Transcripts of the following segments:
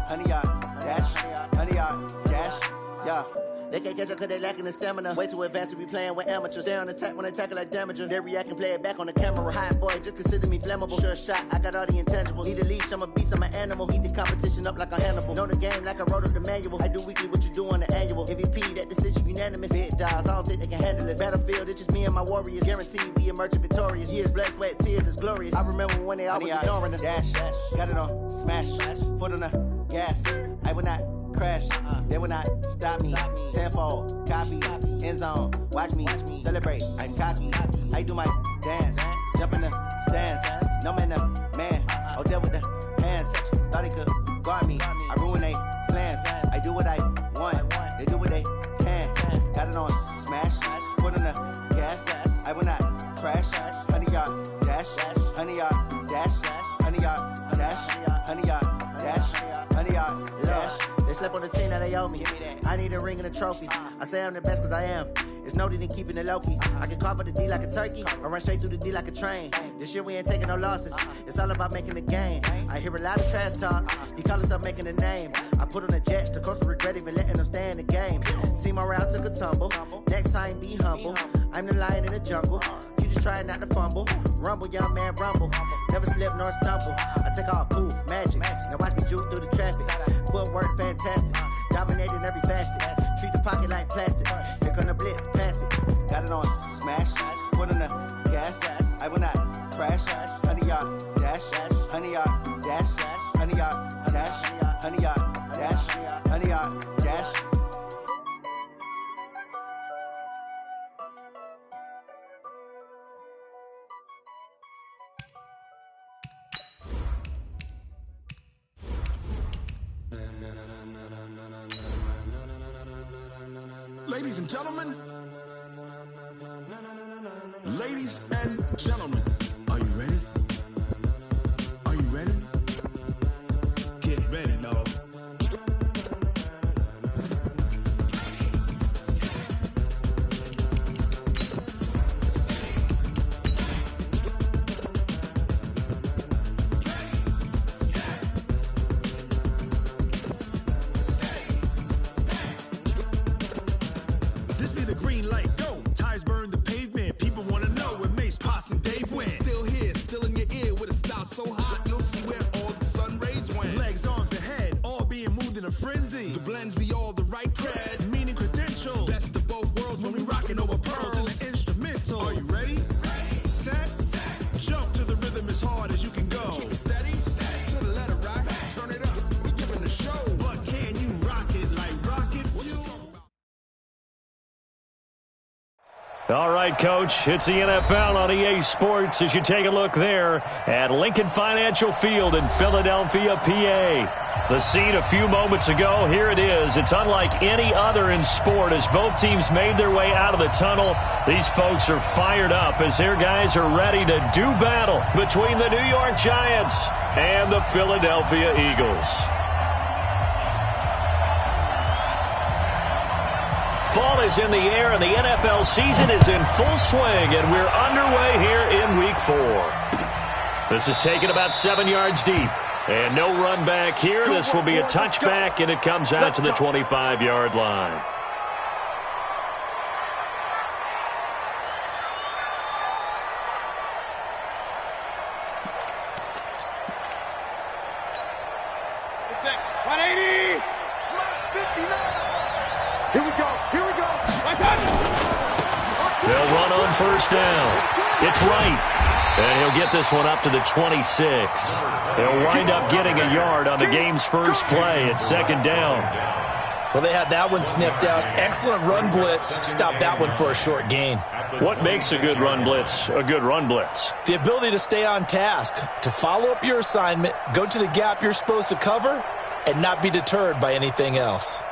100 yard dash, 100 yard dash, yeah. They can't catch up cause they lacking the stamina. Way too advanced to be playing with amateurs. Stay on attack when they tackle like damager. They react and play it back on the camera. Hot boy, just consider me flammable. Sure shot, I got all the intangibles. Need a leash, I'm a beast, I'm an animal. Heat the competition up like a Hannibal. Know the game like I wrote up the manual. I do weekly what you do on the annual. MVP, that decision unanimous. Big dogs, I don't think they can handle it. Battlefield, it's just me and my warriors. Guaranteed we emerging victorious. Years, blood, sweat, tears, it's glorious. I remember when they always ignoring us. Dash, got it on, smash, foot on the gas. I will not crash, they will not stop me. Tenfold, copy, end zone, watch me celebrate. I'm cocky, I do my dance, jump in the stands. No man, man, oh there with the hands. Thought he could guard me, I ruin they plans. I do what I want, they do what they can. Got it on smash, foot on the gas. I will not crash. 100 yard dash, 100 yard dash, 100 yard dash, 100 yard dash, 100 yard dash. They slept on the team that they owe me. I need a ring and a trophy. I say I'm the best cause I am. It's no need in keeping it low-key. I can carve up the D like a turkey or run straight through the D like a train. This year we ain't taking no losses. It's all about making the game. I hear a lot of trash talk. He call himself making a name. I put on the Jets. The coach will regret even letting them stay in the game. Team around took a tumble. Next time be humble. I'm the lion in the jungle. You just trying not to fumble. Rumble, young man, rumble. Never slip nor stumble. I take off, poof, magic. Now watch me juke through the traffic. Footwork fantastic. Dominating every facet. Treat the pocket like plastic. Here come the blitz, pass it. Got it on smash. Foot on the gas. I will not crash. 100 yard dash. 100 yard dash. 100 yard dash. 100 yard dash. 100 yard dash. Ladies and gentlemen, ladies and gentlemen, are you ready? Are you ready? Get ready, dog. This be the green light, go. Tires burn the pavement. People want to know where Mace, Poss, and Dave went. Still here, still in your ear with a style so hot, you'll see where all the sun rays went. Legs, arms, and head, all being moved in a frenzy. The blends be all the right cred, meaning credentials. Best of both worlds when we rockin' over pearls in the instrumental. Are you ready? Set, jump to the rhythm as hard as you can go. Keep it steady, to the letter rock. Turn it up, we giving the show. But can you rock it like rocket fuel? All right, Coach, it's the NFL on EA Sports as you take a look there at Lincoln Financial Field in Philadelphia, PA. The scene a few moments ago, here it is. It's unlike any other in sport as both teams made their way out of the tunnel. These folks are fired up as their guys are ready to do battle between the New York Giants and the Philadelphia Eagles. Fall is in the air, and the NFL season is in full swing, and we're underway here in Week 4. This is taken about 7 yards deep, and no run back here. This will be a touchback, and it comes out to the 25-yard line. They'll run on first down. It's right. And he'll get this one up to the 26. They'll wind up getting a yard on the game's first play at second down. Well, they had that one sniffed out. Excellent run blitz. Stop that one for a short gain. What makes a good run blitz a good run blitz? The ability to stay on task, to follow up your assignment, go to the gap you're supposed to cover, and not be deterred by anything else.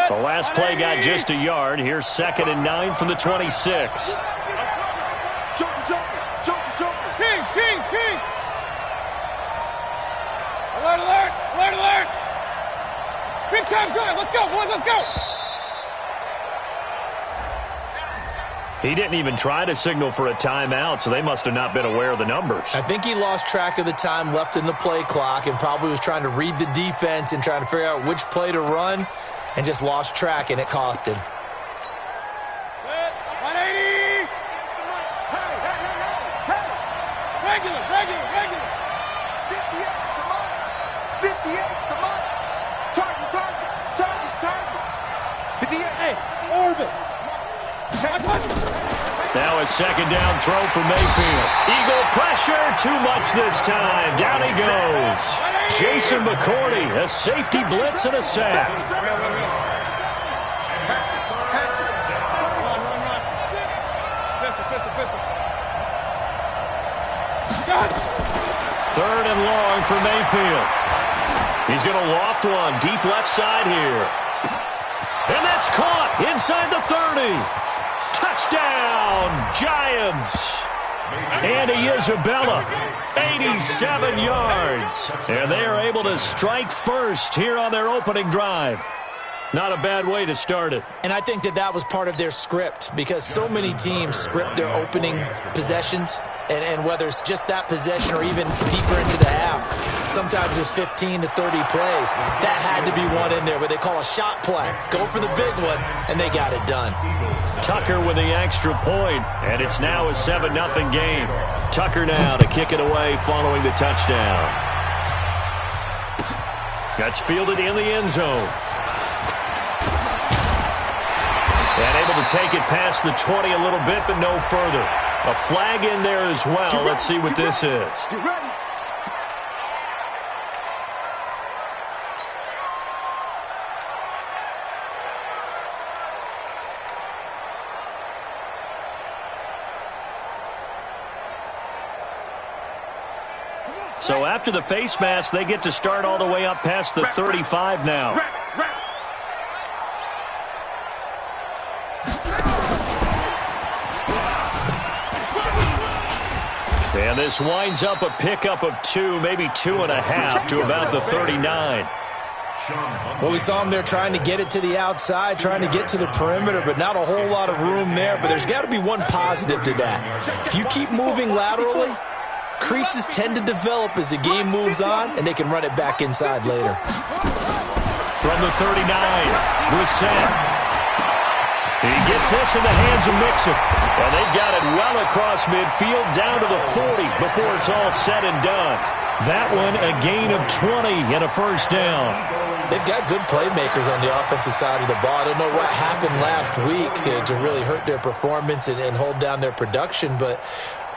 The last play got just a yard. Here's 2nd and 9 from the 26. King. Let's go, boys, let's go. He didn't even try to signal for a timeout, so they must have not been aware of the numbers. I think he lost track of the time left in the play clock and probably was trying to read the defense and trying to figure out which play to run and just lost track, and it cost him. 180. Regular. 58, come on. Target. 58. Hey, orbit. Now a second down throw for Mayfield. Eagle pressure, too much this time. Down he goes. Jason McCourty, a safety blitz and a sack. Third and long for Mayfield. He's going to loft one deep left side here. And that's caught inside the 30. Touchdown, Giants. Andy Isabella, 87 yards. And they are able to strike first here on their opening drive. Not a bad way to start it. And I think that was part of their script because so many teams script their opening possessions. And whether it's just that possession or even deeper into the half, sometimes it's 15 to 30 plays. That had to be one in there, what they call a shot play. Go for the big one, and they got it done. Tucker with the extra point, and it's now a 7-0 game. Tucker now to kick it away following the touchdown. That's fielded in the end zone. And able to take it past the 20 a little bit, but no further. A flag in there as well. Let's see what this is. Get ready. So after the face mask, they get to start all the way up past the 35 now. And this winds up a pickup of 2, maybe 2.5 to about the 39. Well, we saw him there trying to get it to the outside, trying to get to the perimeter, but not a whole lot of room there. But there's got to be one positive to that. If you keep moving laterally, creases tend to develop as the game moves on, and they can run it back inside later. From the 39, Brissett. He gets this in the hands of Mixon. And they've got it well across midfield, down to the 40 before it's all said and done. That one, a gain of 20 and a first down. They've got good playmakers on the offensive side of the ball. I don't know what happened last week to really hurt their performance and hold down their production, but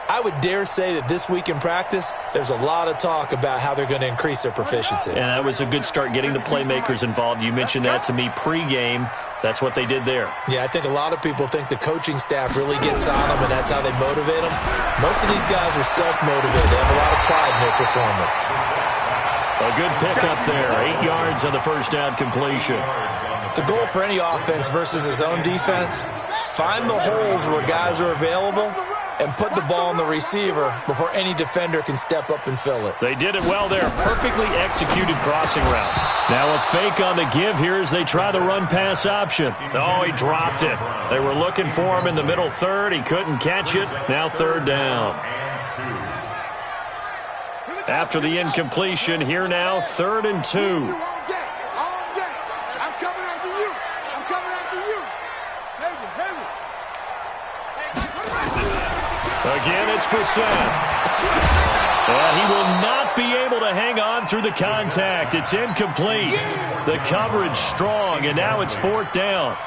I would dare say that this week in practice, there's a lot of talk about how they're going to increase their proficiency. And that was a good start getting the playmakers involved. You mentioned that to me pregame. That's what they did there. Yeah, I think a lot of people think the coaching staff really gets on them, and that's how they motivate them. Most of these guys are self-motivated. They have a lot of pride in their performance. A good pickup there. 8 yards on the first down completion. The goal for any offense versus his own defense, find the holes where guys are available and put the ball on the receiver before any defender can step up and fill it. They did it well there. Perfectly executed crossing route. Now a fake on the give here as they try the run-pass option. Oh, he dropped it. They were looking for him in the middle third. He couldn't catch it. Now third down. After the incompletion, here now, 3rd and 2. I'm coming after you. I'm coming after you. Again, it's Brissett. And he will not be able to hang on through the contact. It's incomplete. The coverage strong, and now it's 4th down.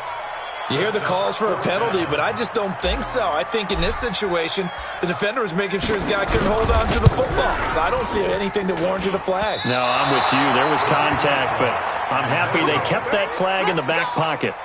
You hear the calls for a penalty, but I just don't think so. I think in this situation, the defender was making sure his guy couldn't hold on to the football. So I don't see anything that warranted a flag. No, I'm with you. There was contact, but I'm happy they kept that flag in the back pocket.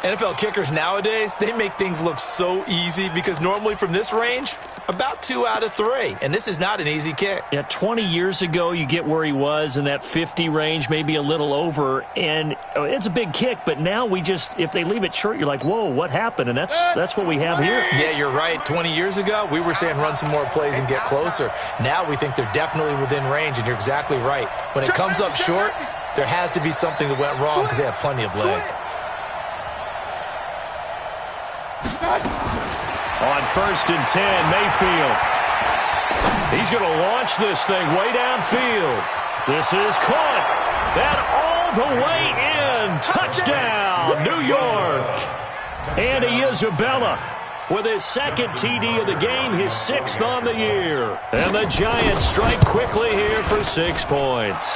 NFL kickers nowadays, they make things look so easy because normally from this range, about 2 out of 3. And this is not an easy kick. Yeah, 20 years ago, you get where he was in that 50 range, maybe a little over. And it's a big kick, but now we just, if they leave it short, you're like, whoa, what happened? And that's what we have here. Yeah, you're right. 20 years ago, we were saying run some more plays and get closer. Now we think they're definitely within range, and you're exactly right. When it comes up short, there has to be something that went wrong because they have plenty of leg. On 1st and 10, Mayfield. He's going to launch this thing way downfield. This is caught. That all the way in. Touchdown, New York. Andy Isabella with his second TD of the game, his 6th on the year. And the Giants strike quickly here for 6 points.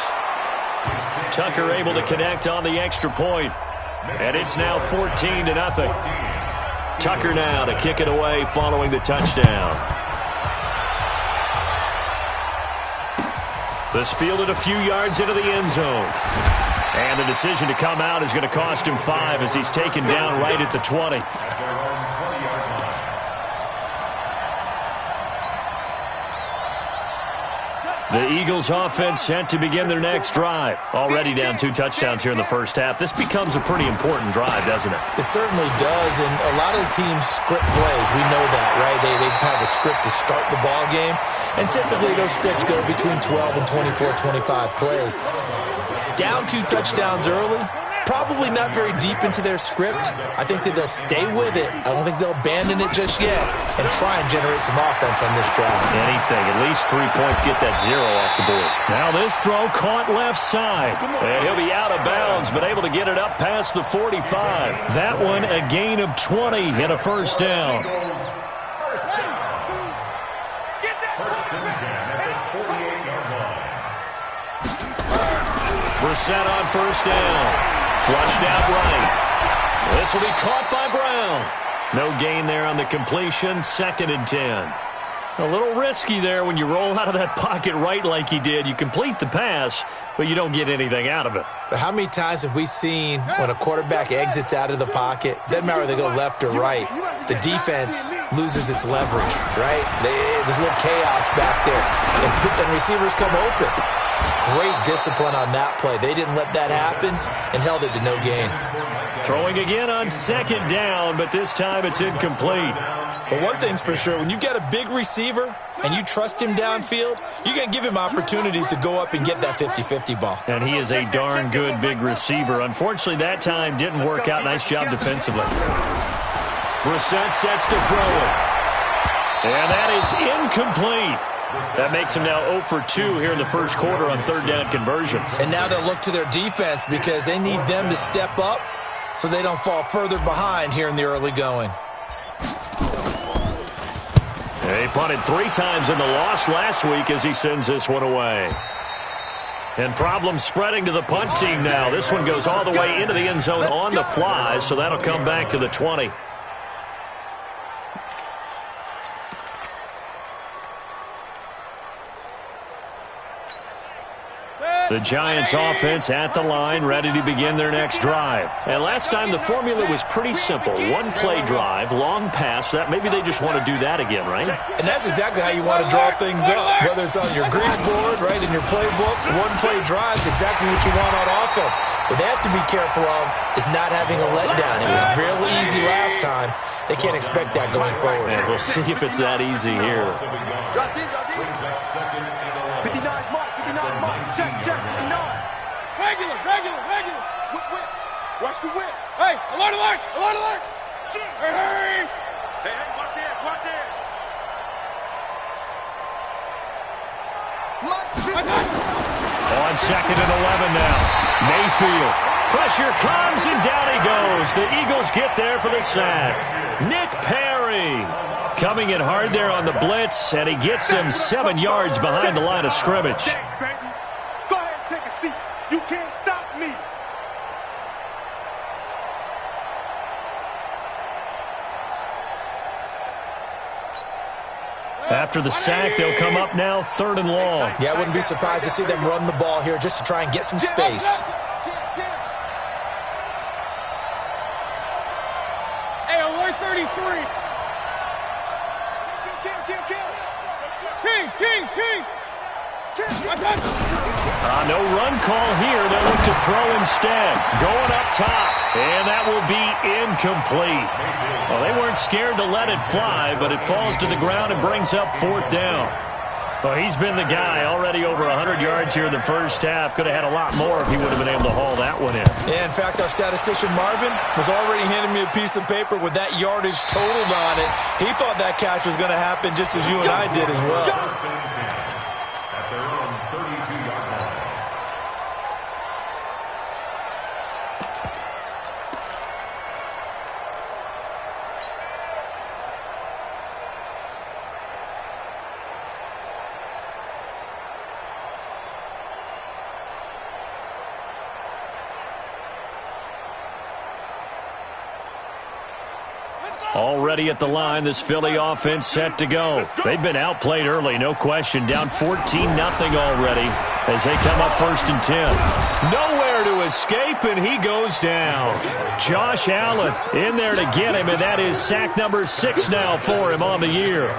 Tucker able to connect on the extra point. And it's now 14-0. Tucker now to kick it away following the touchdown. This fielded a few yards into the end zone. And the decision to come out is going to cost him 5 as he's taken down right at the 20. The Eagles offense set to begin their next drive. Already down 2 touchdowns here in the first half. This becomes a pretty important drive, doesn't it? It certainly does, and a lot of the teams script plays. We know that, right? They have a script to start the ball game, and typically those scripts go between 12 and 24, 25 plays. Down 2 touchdowns early, probably not very deep into their script. I think that they'll stay with it. I don't think they'll abandon it just yet and try and generate some offense on this drive. Anything. At least 3 points, get that 0 off the board. Now this throw caught left side. And he'll be out of bounds, but able to get it up past the 45. That one a gain of 20 and a first down. Brissett on first down. Flushed out right. This will be caught by Brown. No gain there on the completion. 2nd and 10. A little risky there when you roll out of that pocket right like he did. You complete the pass, but you don't get anything out of it. But how many times have we seen when a quarterback exits out of the pocket, doesn't matter whether they go left or right, the defense loses its leverage, right? There's a little chaos back there, and receivers come open. Great discipline on that play. They didn't let that happen and held it to no gain. Throwing again on 2nd down, but this time it's incomplete. But one thing's for sure, when you got a big receiver and you trust him downfield, you're going to give him opportunities to go up and get that 50-50 ball. And he is a darn good big receiver. Unfortunately, that time didn't work out. Nice job defensively. Brissett sets to throw it. And that is incomplete. That makes him now 0 for 2 here in the first quarter on 3rd down conversions. And now they'll look to their defense because they need them to step up so they don't fall further behind here in the early going. He punted 3 times in the loss last week as he sends this one away. And problems spreading to the punt team now. This one goes all the way into the end zone on the fly, so that'll come back to the 20. The Giants offense at the line, ready to begin their next drive. And last time the formula was pretty simple. 1-play drive, long pass. That maybe they just want to do that again, right? And that's exactly how you want to draw things up. Whether it's on your grease board, right, in your playbook, 1-play drive is exactly what you want on offense. What they have to be careful of is not having a letdown. It was really easy last time. They can't expect that going forward. And we'll see if it's that easy here. Drop in. 59 mark, 59 mark. Check, 59. Regular. Whip. Watch the whip. Hey, alert. Hey. Hey, watch it. On 2nd and 11 now. Mayfield. Pressure comes, and down he goes. The Eagles get there for the sack. Nick Perry coming in hard there on the blitz, and he gets him 7 yards behind the line of scrimmage. Go ahead and take a seat. You can't stop me. After the sack, they'll come up now 3rd and long. Yeah, I wouldn't be surprised to see them run the ball here just to try and get some space. Hey, alert 33. King. No run call here. They'll look to throw instead. Going up top. And that will be incomplete. Well, they weren't scared to let it fly, but it falls to the ground and brings up 4th down. Well, he's been the guy. Already over 100 yards here in the first half. Could have had a lot more if he would have been able to haul that one in. Yeah, in fact, our statistician Marvin was already handing me a piece of paper with that yardage totaled on it. He thought that catch was going to happen just as you and I did as well. At their own 32-yard line. Already at the line, this Philly offense set to go. They've been outplayed early, no question. Down 14-0 already as they come up 1st and 10. Nowhere to escape, and he goes down. Josh Allen in there to get him, and that is sack number 6 now for him on the year.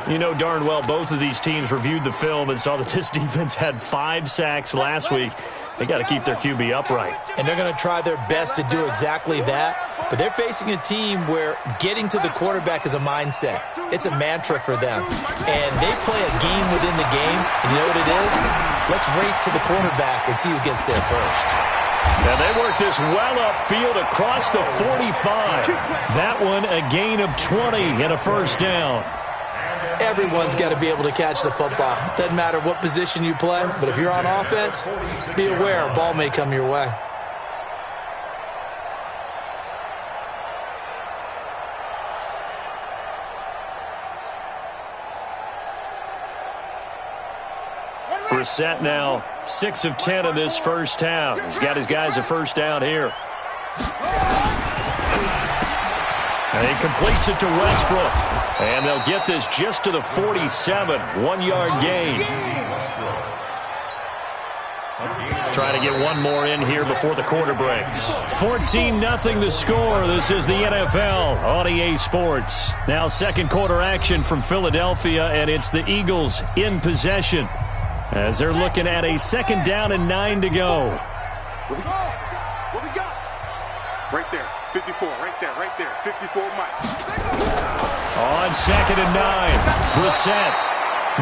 You know darn well both of these teams reviewed the film and saw that this defense had 5 sacks last week. They got to keep their QB upright. And they're going to try their best to do exactly that. But they're facing a team where getting to the quarterback is a mindset. It's a mantra for them. And they play a game within the game. And you know what it is? Let's race to the quarterback and see who gets there first. And they work this well upfield across the 45. That one a gain of 20 and a first down. Everyone's got to be able to catch the football. Doesn't matter what position you play, but if you're on offense, be aware a ball may come your way. Brissett now 6 of 10 in this first half. He's got his guys a first down here. And he completes it to Westbrook. And they'll get this just to the 47. 1-yard gain. Trying to get one more in here before the quarter breaks. 14-0 the score. This is the NFL on EA Sports. Now second quarter action from Philadelphia, and it's the Eagles in possession as they're looking at a 2nd down and 9 to go. What we got? Right there. 54, right there. 54 Mike. On 2nd and 9, Brissett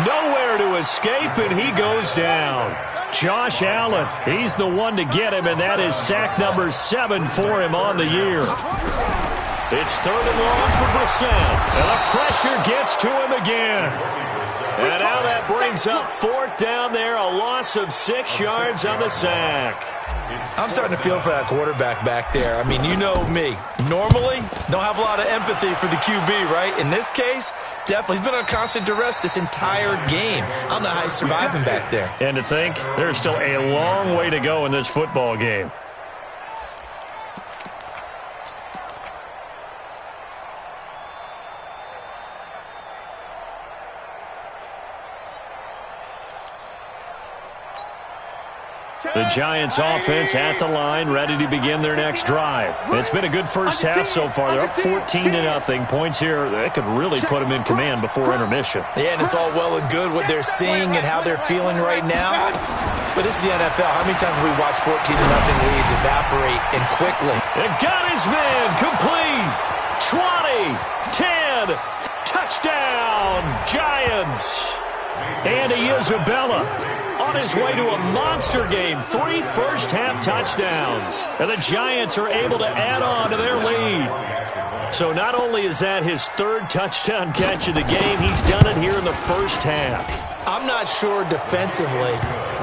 nowhere to escape, and he goes down. Josh Allen, he's the one to get him, and that is sack number 7 for him on the year. It's 3rd and long for Brissett, and the pressure gets to him again. And now that brings up 4th down there, a loss of 6 yards on the sack. I'm starting to feel for that quarterback back there. I mean, you know me. Normally, don't have a lot of empathy for the QB, right? In this case, definitely. He's been on constant duress this entire game. I don't know how he's surviving back there. And to think, there's still a long way to go in this football game. The Giants offense at the line, ready to begin their next drive. It's been a good first half so far. They're up 14-0. Points here, that could really put them in command before intermission. Yeah, and it's all well and good what they're seeing and how they're feeling right now. But this is the NFL. How many times have we watched 14-0 leads evaporate and quickly? It got his man complete. 20, 10, touchdown, Giants. Andy Isabella on his way to a monster game. 3 first-half touchdowns. And the Giants are able to add on to their lead. So not only is that his 3rd touchdown catch of the game, he's done it here in the first half. I'm not sure defensively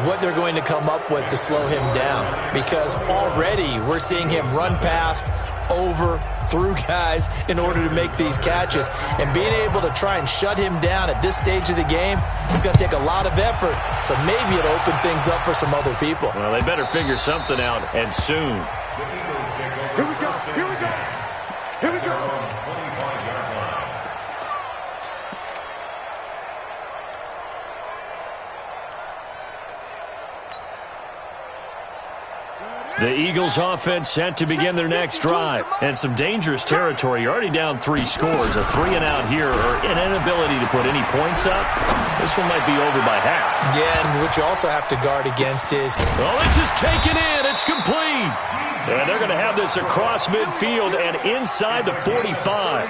what they're going to come up with to slow him down, because already we're seeing him run past, over, through guys in order to make these catches. And being able to try and shut him down at this stage of the game, it's going to take a lot of effort. So maybe it'll open things up for some other people. Well, they better figure something out, and soon. Here we go. The Eagles offense set to begin their next drive. And some dangerous territory. You're already down 3 scores. A 3-and-out here, or an inability to put any points up. This one might be over by half. Yeah, and what you also have to guard against is... Well, this is taken in. It's complete. And they're going to have this across midfield and inside the 45.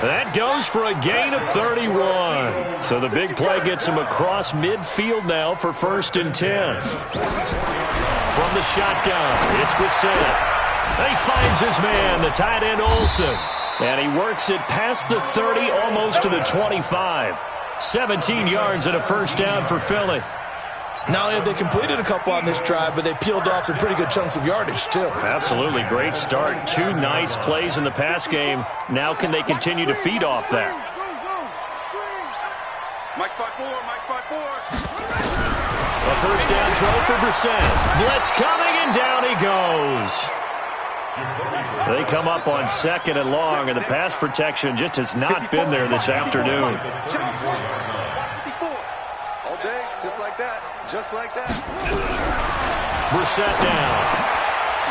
That goes for a gain of 31. So the big play gets him across midfield now for 1st and 10. From the shotgun, it's Brissett. He finds his man, the tight end Olsen. And he works it past the 30, almost to the 25. 17 yards and a first down for Philly. Not only have they completed a couple on this drive, but they peeled off some pretty good chunks of yardage, too. Absolutely. Great start. 2 nice plays in the pass game. Now can they continue to feed off that? Mike's by 4, Mike's by 4. A first down throw for Brissett. Blitz coming, and down he goes. They come up on 2nd and long, and the pass protection just has not been there this afternoon. All day, just like that. Just like that. Brissett down.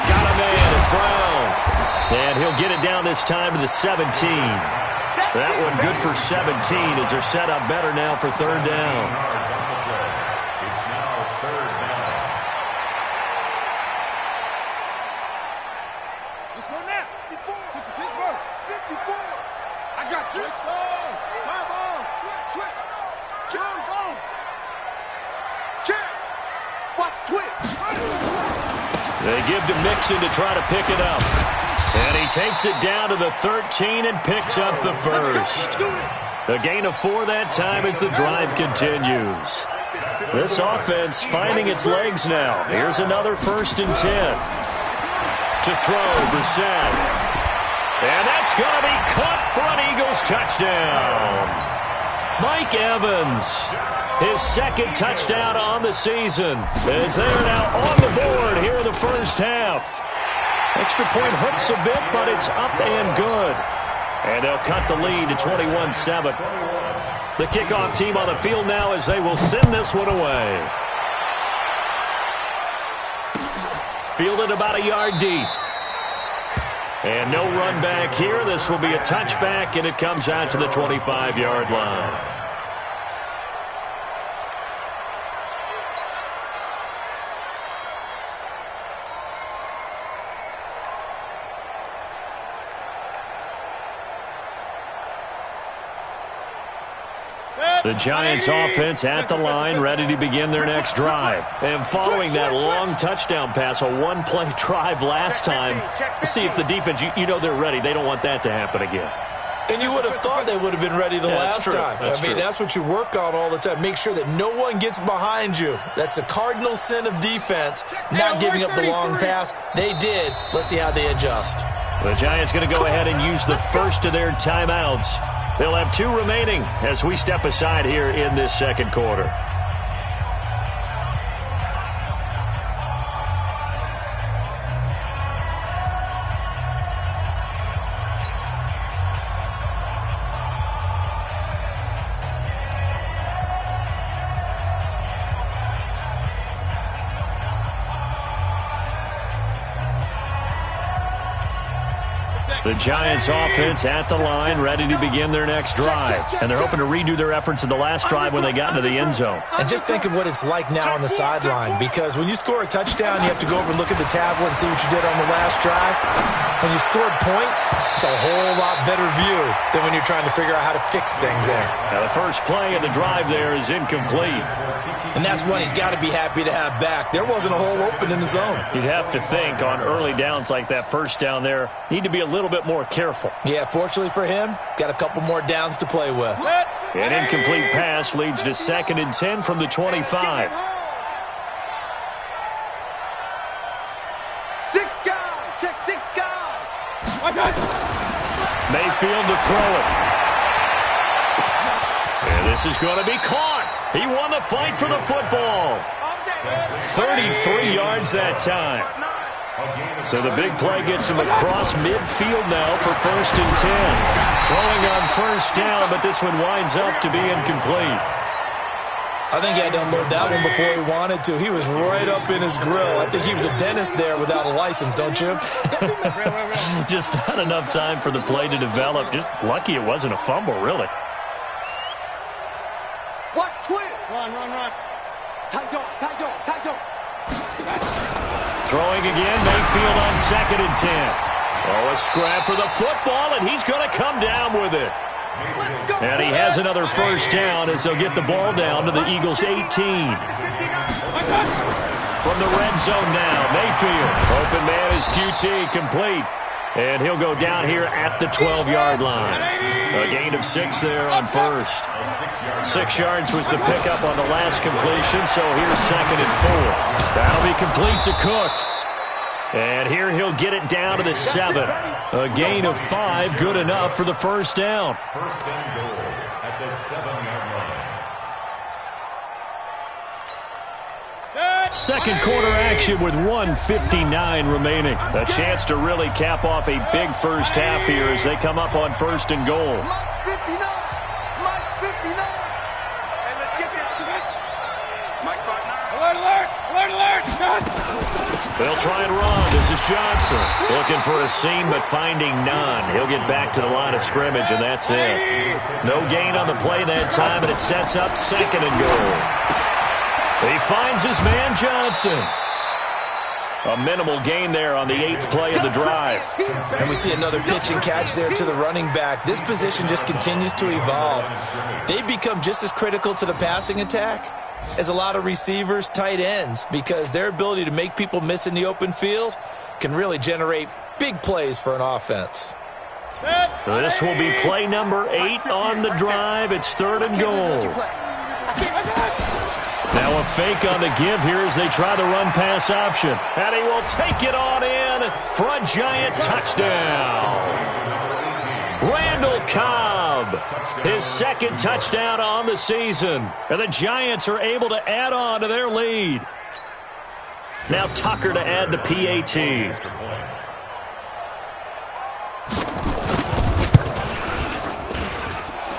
Got a man. It's Brown. And he'll get it down this time to the 17. That one good for 17 as they're set up better now for 3rd down. It's now 3rd down. Let's go now. 54. Pittsburgh. 54. I got you. Five on. Switch. John, go. Check. Watch twitch. They give to Mixon to try to pick it up. And he takes it down to the 13 and picks up the first. A gain of 4 that time as the drive continues. This offense finding its legs now. Here's another 1st and 10. To throw, Brissett. And that's going to be caught for an Eagles touchdown. Mike Evans, his 2nd touchdown on the season, as they're now on the board here in the first half. Extra point hooks a bit, but it's up and good. And they'll cut the lead to 21-7. The kickoff team on the field now as they will send this one away. Fielded about a yard deep. And no run back here. This will be a touchback, and it comes out to the 25-yard line. The Giants offense at the line, ready to begin their next drive. And following that long touchdown pass, a one-play drive last time, see if the defense, you know they're ready. They don't want that to happen again. And you would have thought they would have been ready the last time. That's what you work on all the time. Make sure that no one gets behind you. That's the cardinal sin of defense, not giving up the long pass. They did. Let's see how they adjust. The Giants going to go ahead and use the first of their timeouts. They'll have 2 remaining as we step aside here in this second quarter. The Giants offense at the line, ready to begin their next drive. And they're hoping to redo their efforts in the last drive when they got into the end zone. And just think of what it's like now on the sideline, because when you score a touchdown, you have to go over and look at the tablet and see what you did on the last drive. When you scored points, it's a whole lot better view than when you're trying to figure out how to fix things there. Now the first play of the drive there is incomplete. And that's one he's got to be happy to have back. There wasn't a hole open in the zone. You'd have to think on early downs like that first down there, need to be a little bit more careful. Yeah, fortunately for him, got a couple more downs to play with. An incomplete pass leads to 2nd and 10 from the 25. 6 guys. Check 6 guys. Mayfield to throw it. And this is going to be caught. He won the fight for the football. 33 yards that time. So the big play gets him across midfield now for 1st and 10. Throwing on first down, but this one winds up to be incomplete. I think he had to unload that one before he wanted to. He was right up in his grill. I think he was a dentist there without a license, don't you? Just not enough time for the play to develop. Just lucky it wasn't a fumble, really. Watch twist. Run. Tight door. Throwing again, Mayfield on 2nd and 10. Oh, a scrap for the football, and he's going to come down with it. And he has another first down as they'll get the ball down to the Eagles' 18. From the red zone now, Mayfield. Open man is QT, complete. And he'll go down here at the 12-yard line. A gain of 6 there on first. 6 yards was the pickup on the last completion, so here's 2nd and 4. That'll be complete to Cook. And here he'll get it down to the 7. A gain of 5, good enough for the first down. First and goal at the 7-yard line. Second quarter action with 1:59 remaining. A chance to really cap off a big first half here as they come up on 1st and goal. Mike 59. Mike 59. Hey, let's get this. Mike 59. Alert, alert, alert, alert. They'll try and run. This is Johnson. Looking for a seam, but finding none. He'll get back to the line of scrimmage, and that's it. No gain on the play that time, and it sets up 2nd and goal. He finds his man, Johnson. A minimal gain there on the 8th play of the drive. And we see another pitch and catch there to the running back. This position just continues to evolve. They become just as critical to the passing attack as a lot of receivers, tight ends, because their ability to make people miss in the open field can really generate big plays for an offense. This will be play number 8 on the drive. It's 3rd and goal. Now a fake on the give here as they try the run-pass option. And he will take it on in for a giant touchdown. Randall Cobb, his 2nd touchdown on the season. And the Giants are able to add on to their lead. Now Tucker to add the PAT.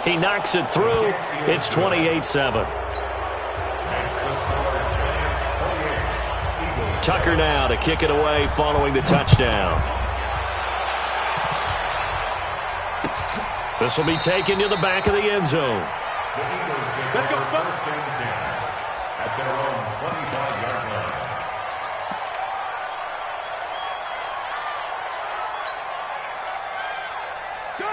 He knocks it through. It's 28-7. Tucker now to kick it away following the touchdown. This will be taken to the back of the end zone. Let's go, first and 10 at their own 25-yard line.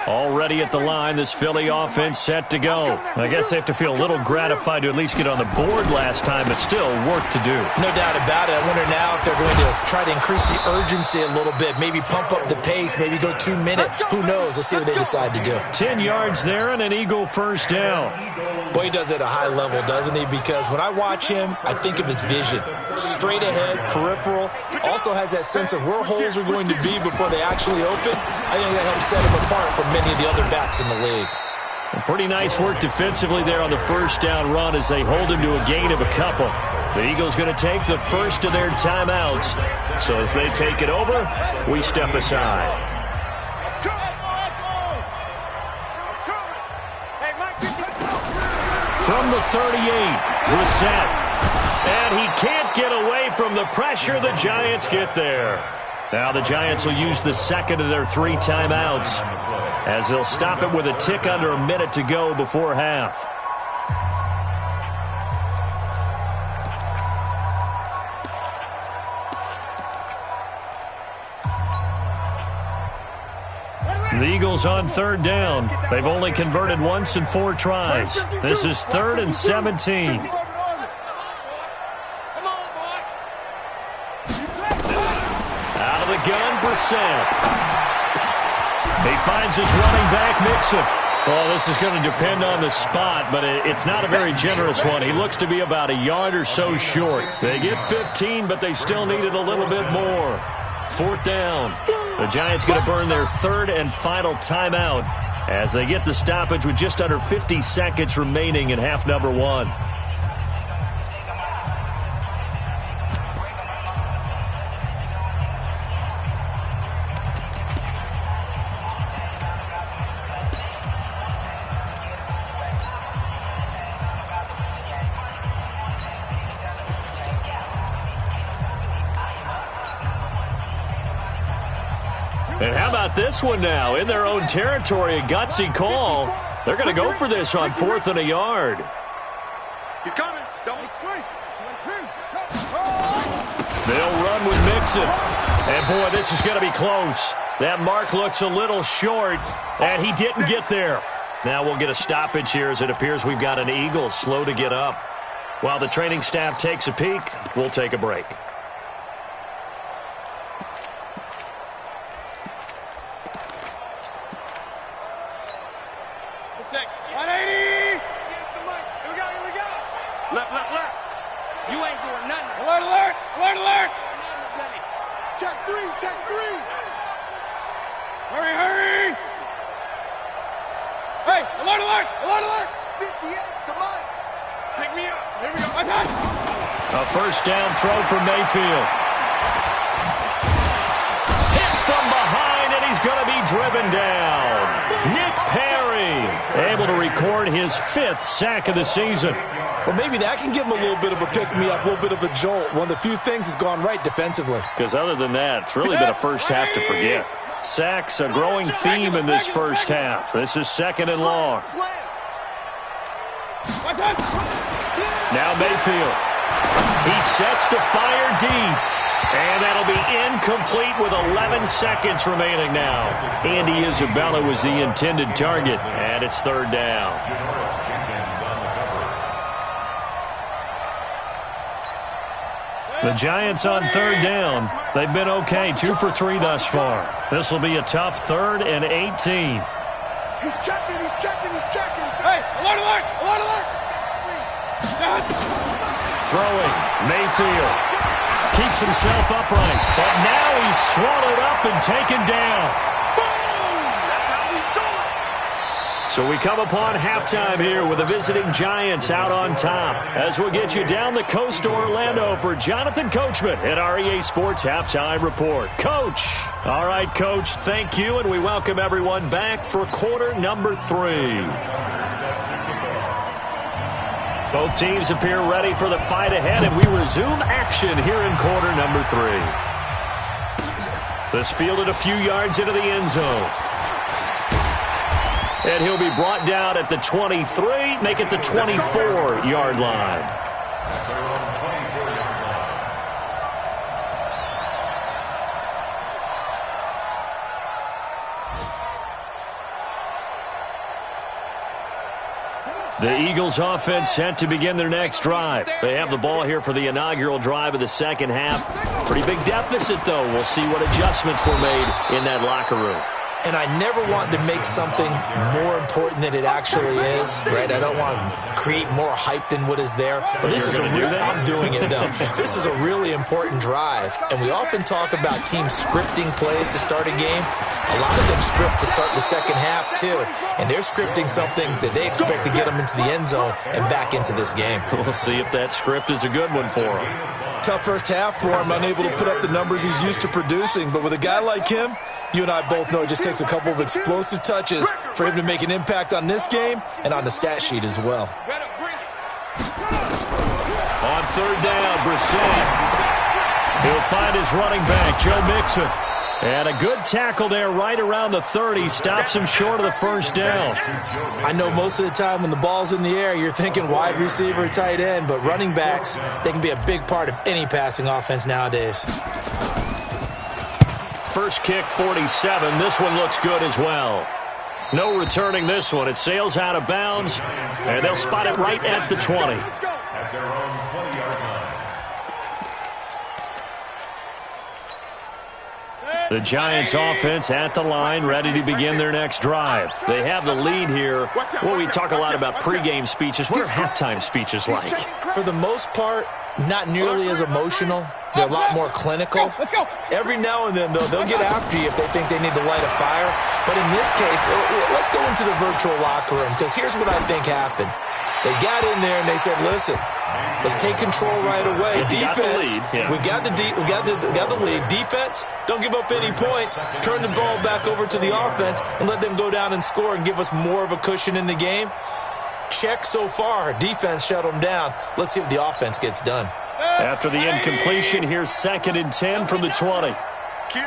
Already at the line, this Philly offense set to go. I guess they have to feel a little gratified to at least get on the board last time, but still work to do. No doubt about it. I wonder now if they're going to try to increase the urgency a little bit, maybe pump up the pace, maybe go 2-minute. Who knows? Let's see what they decide to do. 10 yards there and an Eagle first down. Boy, he does it at a high level, doesn't he? Because when I watch him, I think of his vision. Straight ahead, peripheral. Also has that sense of where holes are going to be before they actually open. I think that helps set him apart from many of the other backs in the league. Pretty nice work defensively there on the first down run as they hold him to a gain of a couple. The Eagles going to take the first of their timeouts. So as they take it over, we step aside. From the 38, Brissett. And he can't get away from the pressure. The Giants get there. Now the Giants will use the 2nd of their 3 timeouts as they'll stop it with a tick under a minute to go before half. The Eagles on 3rd down. They've only converted once in 4 tries. This is 3rd and 17. Out of the gun, Brissett. He finds his running back, Mixon. Well, this is going to depend on the spot, but it's not a very generous one. He looks to be about a yard or so short. They get 15, but they still needed a little bit more. 4th down. The Giants going to burn their 3rd and final timeout as they get the stoppage with just under 50 seconds remaining in half number 1. And how about this one now? In their own territory, a gutsy call. They're going to go for this on 4th and a yard. He's coming. Double screen. They'll run with Mixon. And, boy, this is going to be close. That mark looks a little short, and he didn't get there. Now we'll get a stoppage here as it appears we've got an Eagle slow to get up. While the training staff takes a peek, we'll take a break. Left. You ain't doing nothing. Alert. Check three. Hurry. Hey, alert. 58, come on. Pick me up. Here we go. A first down throw for Mayfield. Hit from behind, and he's going to be driven down. Nick Perry able to record his 5th sack of the season. Well, maybe that can give him a little bit of a pick-me-up, a little bit of a jolt. One of the few things that's gone right defensively. Because other than that, it's really been a first half to forget. Sacks, a growing theme in this first half. This is 2nd and long. Now Mayfield. He sets to fire deep. And that'll be incomplete with 11 seconds remaining now. Andy Isabella was the intended target, and it's 3rd down. The Giants on 3rd down. They've been okay, 2 for 3 thus far. This will be a tough 3rd and 18. He's checking. Hey, alert. Throwing, Mayfield keeps himself upright, but now he's swallowed up and taken down. So we come upon halftime here with the visiting Giants out on top as we'll get you down the coast to Orlando for Jonathan Coachman at our EA Sports Halftime Report. Coach. All right, Coach, thank you, and we welcome everyone back for quarter number 3. Both teams appear ready for the fight ahead, and we resume action here in quarter number 3. This fielded a few yards into the end zone. And he'll be brought down at the 23, make it the 24-yard line. The Eagles offense set to begin their next drive. They have the ball here for the inaugural drive of the second half. Pretty big deficit, though. We'll see what adjustments were made in that locker room. And I never want to make something more important than it actually is, right? I don't want to create more hype than what is there. But this is I'm doing it, though. This is a really important drive. And we often talk about teams scripting plays to start a game. A lot of them script to start the second half, too. And they're scripting something that they expect to get them into the end zone and back into this game. We'll see if that script is a good one for them. Tough first half for him, unable to put up the numbers he's used to producing. But with a guy like him, you and I both know it just takes a couple of explosive touches for him to make an impact on this game and on the stat sheet as well. On 3rd down, Brissett. He'll find his running back, Joe Mixon. And a good tackle there right around the 30. Stops him short of the first down. I know most of the time when the ball's in the air, you're thinking wide receiver, tight end, but running backs, they can be a big part of any passing offense nowadays. First kick, 47. This one looks good as well. No returning this one. It sails out of bounds, and they'll spot it right at the 20. The Giants offense at the line, ready to begin their next drive. They have the lead here. Well, we talk a lot about pregame speeches. What are halftime speeches like? For the most part, not nearly as emotional. They're a lot more clinical. Every now and then, though, they'll get after you if they think they need to light a fire. But in this case, let's go into the virtual locker room, because here's what I think happened. They got in there and they said, listen, let's take control right away. Defense, we got the lead. Defense, don't give up any points. Turn the ball back over to the offense and let them go down and score and give us more of a cushion in the game. Check so far. Defense shut them down. Let's see if the offense gets done. After the incompletion, here's 2nd and 10 from the 20. Kill.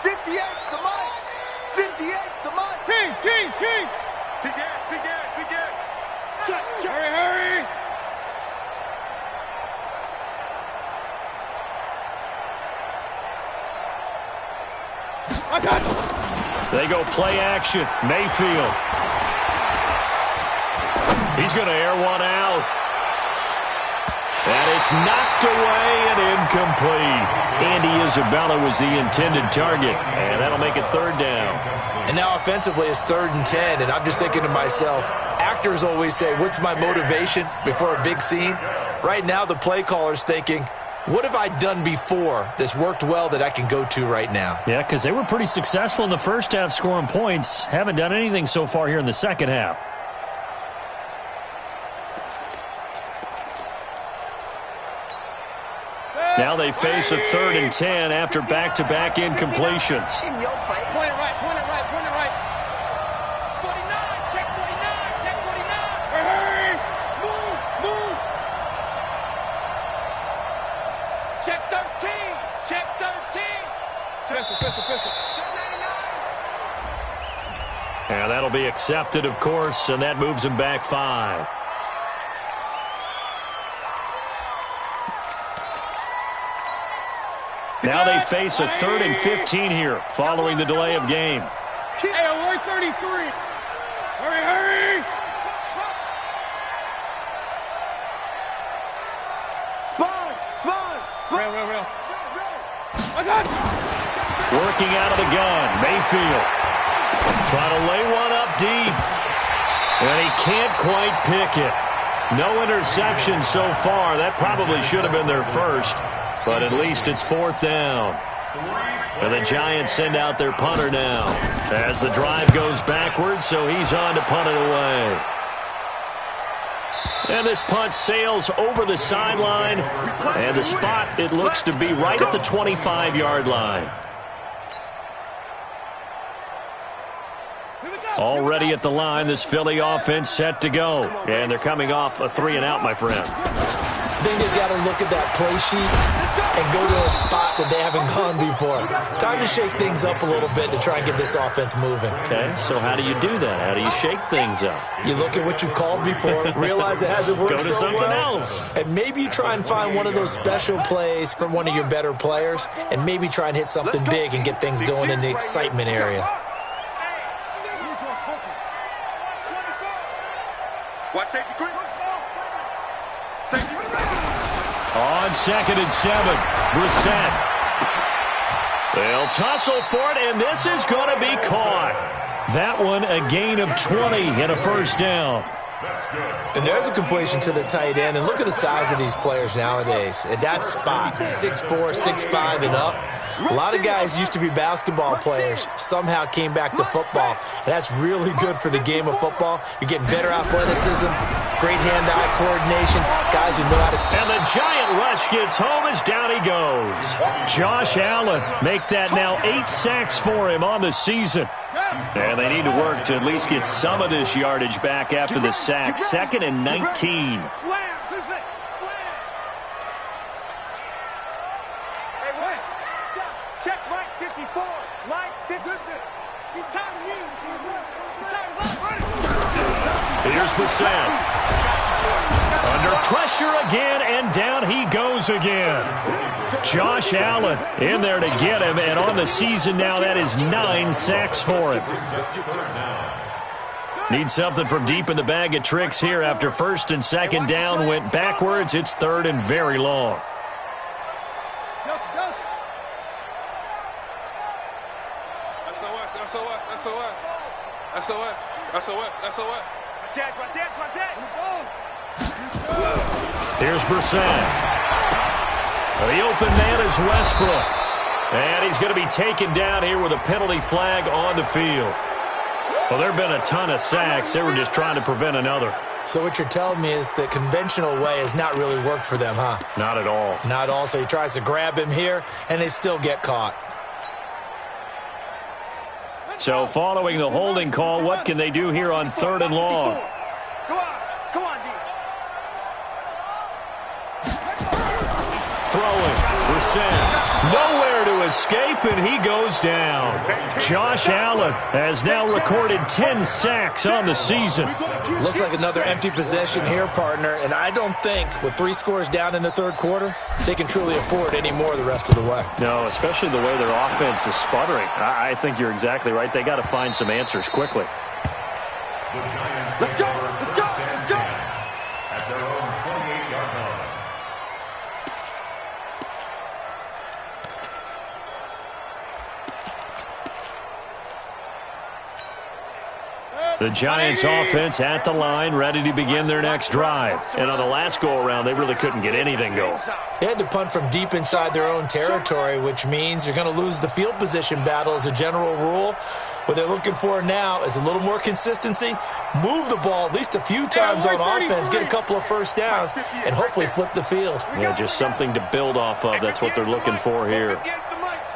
58's the mic. 58's the mic. Kings. Big Check. Hurry. They go play action. Mayfield. He's going to air one out. And it's knocked away and incomplete. Andy Isabella was the intended target, and that'll make it third down. And now offensively it's 3rd and 10, and I'm just thinking to myself, actors always say, what's my motivation before a big scene? Right now the play caller's thinking, what have I done before that's worked well that I can go to right now? Yeah, because they were pretty successful in the first half scoring points. Haven't done anything so far here in the second half. Now they face a 3rd and 10 after back-to-back incompletions. In your face. Point it right, point it right, point it right. 49, check 49, check 49. Hey, move, move. Check 13, check 13. Pistol. Check 99. And that'll be accepted, of course, and that moves him back 5. Now they face a 3rd and 15 here following the delay of game. Hey, alert 33. Hurry. Sponge. Real. I got you. Working out of the gun, Mayfield. Trying to lay one up deep. And he can't quite pick it. No interception so far. That probably should have been their first. But at least it's 4th down. And the Giants send out their punter now as the drive goes backwards, so he's on to punt it away. And this punt sails over the sideline, and the spot, it looks to be right at the 25-yard line. Already at the line, this Philly offense set to go. And they're coming off a 3-and-out, my friend. I think they've got to look at that play sheet and go to a spot that they haven't gone before. Time to shake things up a little bit to try and get this offense moving. Okay, so how do you do that? How do you shake things up? You look at what you've called before, realize it hasn't worked Go to so something well, else. and maybe you try and find one of those special plays from one of your better players, and maybe try and hit something big and get things going in the excitement area. Watch safety quick. On 2nd and 7, Brissett. They'll tussle for it, and this is going to be caught. That one a gain of 20 and a first down. And there's a completion to the tight end. And look at the size of these players nowadays. At that spot, 6'4", 6'5", and up. A lot of guys used to be basketball players, somehow came back to football. And that's really good for the game of football. You're getting better athleticism, great hand-eye coordination, guys who know how to... And the giant rush gets home as down he goes. Josh Allen, make that now 8 sacks for him on the season. And they need to work to at least get some of this yardage back after the sack. 2nd and 19. Check right 54. Right 50. He's tired of you. He's tired of us. Here's Brissett. Under pressure again, and down he goes again. Josh Allen in there to get him, and on the season now, that is 9 sacks for him. Need something from deep in the bag of tricks here after 1st and 2nd down went backwards. It's 3rd and very long. SOS. Here's Brissett. The open man is Westbrook. And he's going to be taken down here with a penalty flag on the field. Well, there have been a ton of sacks. They were just trying to prevent another. So what you're telling me is the conventional way has not really worked for them, huh? Not at all. Not at all. So he tries to grab him here, and they still get caught. So following the holding call, what can they do here on 3rd and long? Come on, D. Throwing. Brissett. Nowhere to escape, and he goes down. Josh Allen has now recorded 10 sacks on the season. Looks like another empty possession here, partner, and I don't think with 3 scores down in the third quarter, they can truly afford any more the rest of the way. No, especially the way their offense is sputtering. I think you're exactly right. They got to find some answers quickly. Let's go! Let's go! Let's go! At their own 28-yard line. The Giants offense at the line, ready to begin their next drive. And on the last go-around, they really couldn't get anything going. They had to punt from deep inside their own territory, which means you're going to lose the field position battle as a general rule. What they're looking for now is a little more consistency, move the ball at least a few times on offense, get a couple of first downs, and hopefully flip the field. Yeah, just something to build off of. That's what they're looking for here.